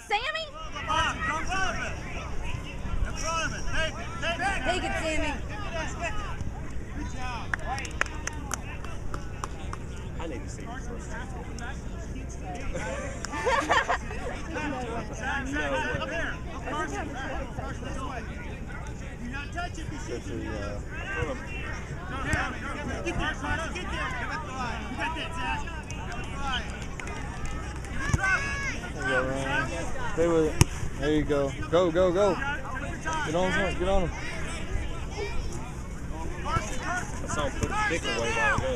Sammy? Take it, Sammy. I need to see you first. Stay with it. There you go. Go, go, go. Get on him. Get on him. I saw him put his dick away while ago.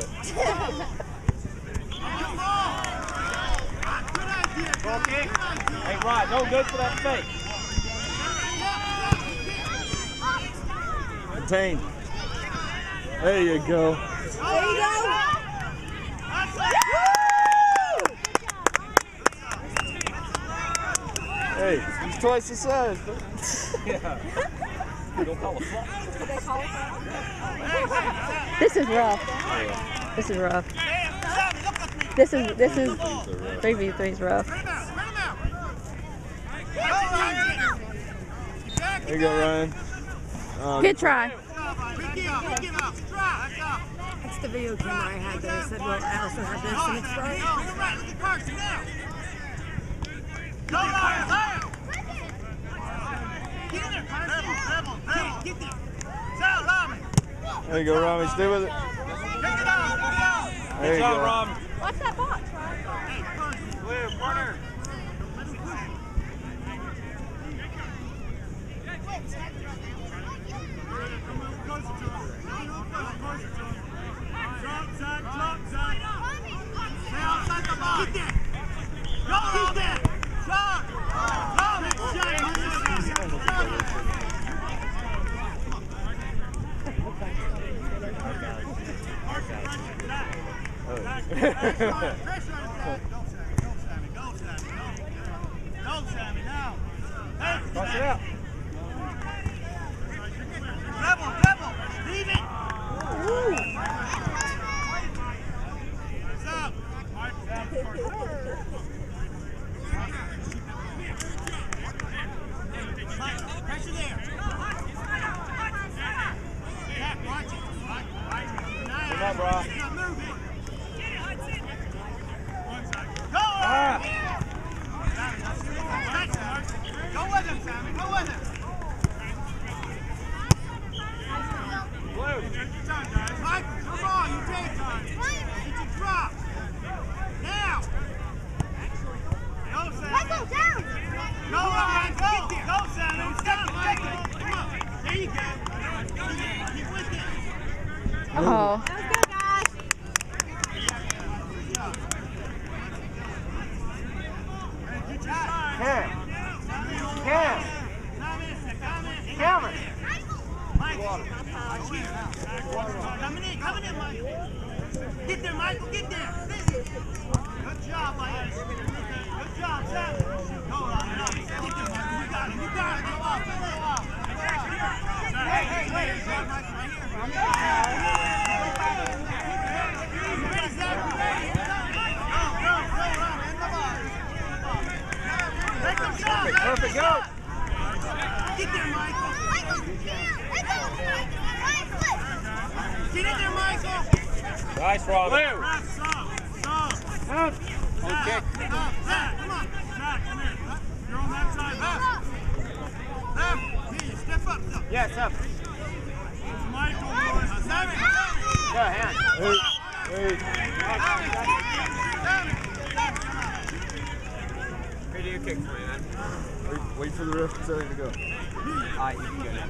Hey, Rod, don't go for that fake. Contain. There you go. There you go. Hey, he's twice the size. Yeah. You don't call a flop. This is rough. This is rough. This is 3v3 is rough. There you go, Ryan. Good try. That's the video camera I had there. I said, well, I also had this and it's right. There you go, Rami. Stay with it. There you go. Watch that box, Cross it out. Leave it! Pressure there. Jack, watch it. Come on, bro. Go! Go with him, Sammy. Go with him. Blue. Take your time, guys. Michael, come on. You take time. Get your drop. Now. Go, Sammy. Michael, down. Go, Ryan. Go. Go, Sammy. It's down, Michael. Come on. There you go. Keep with it. Oh. That was good, guys. Get your time. Cam. Cameron. Michael. Coming in, Michael. Get there, Michael, get there. Good job, Michael. Good job, Sam. Go on, get there, Michael. You got it, Go off. Hey, Michael, right here. Perfect, go. Get there, Michael. Get in there, Michael. Nice, Rob. Okay. Okay. Come on. Zach, come here. You're on that side. Left. Here, step up. Yeah, it's up. Michael, boys. Sammy. Go, hand. Hey. Where do you kick for you, man? Wait for the ref to tell you to go. All right, you can go now.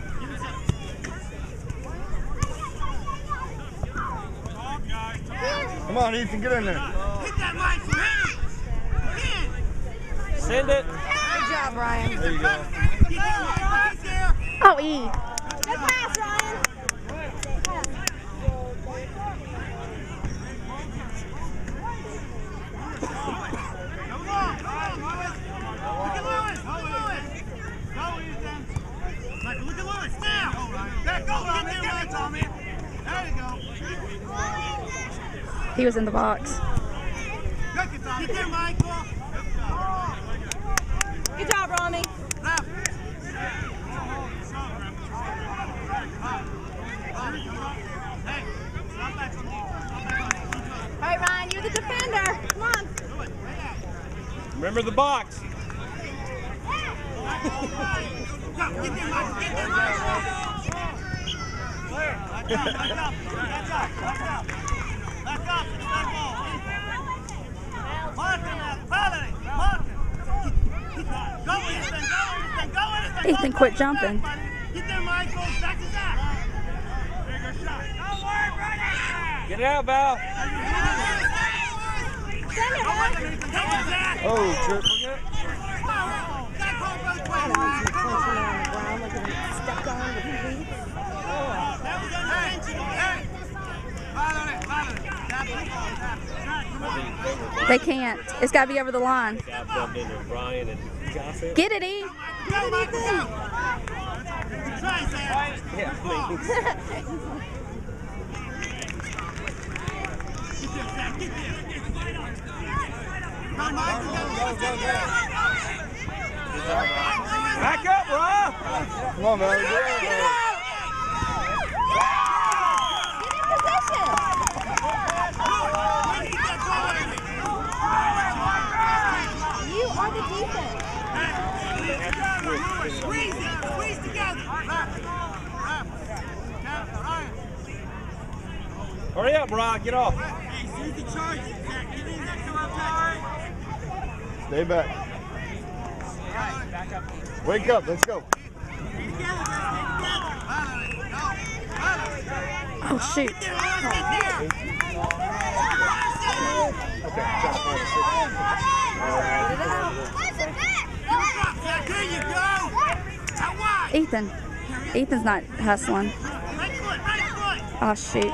Come on, Ethan, get in there. Hit that Michael. Hit it. Send it. Good job, Ryan. There you go. Get there, Michael. Get there. Oh, E. Good pass, Ryan. Come on, Lewis. Look at Lewis. Go, Ethan. Michael, look at Lewis. Now. Back up. Get there, Michael. There you go. He was in the box. Get there, Michael. Good job. Remember the box. Go, get there, Michael. Get there, Michael. Back up, back up, back up, back up. Back up, back ball. Mark him now. Follow it. Mark him. Go, Ethan. Go, Ethan. Go, Ethan. Ethan, quit jumping. Get there, Michael. Back to Zach. Bigger shot. Don't worry, Brady. Get it out, Val. Oh, trip. They can't. It's got to be over the line. Get it, E. Back up, Rob. Come on, man. Get it out. You are the defense. Squeeze it. Squeeze together. Hurry up, Rob. Get off. Hey, Susie charges. Get in there. Come on, Tyler. Stay back. Wake up. Let's go. Oh, shoot. There you go. Ethan. Ethan's not hustling. Right foot, right foot. Oh, shoot.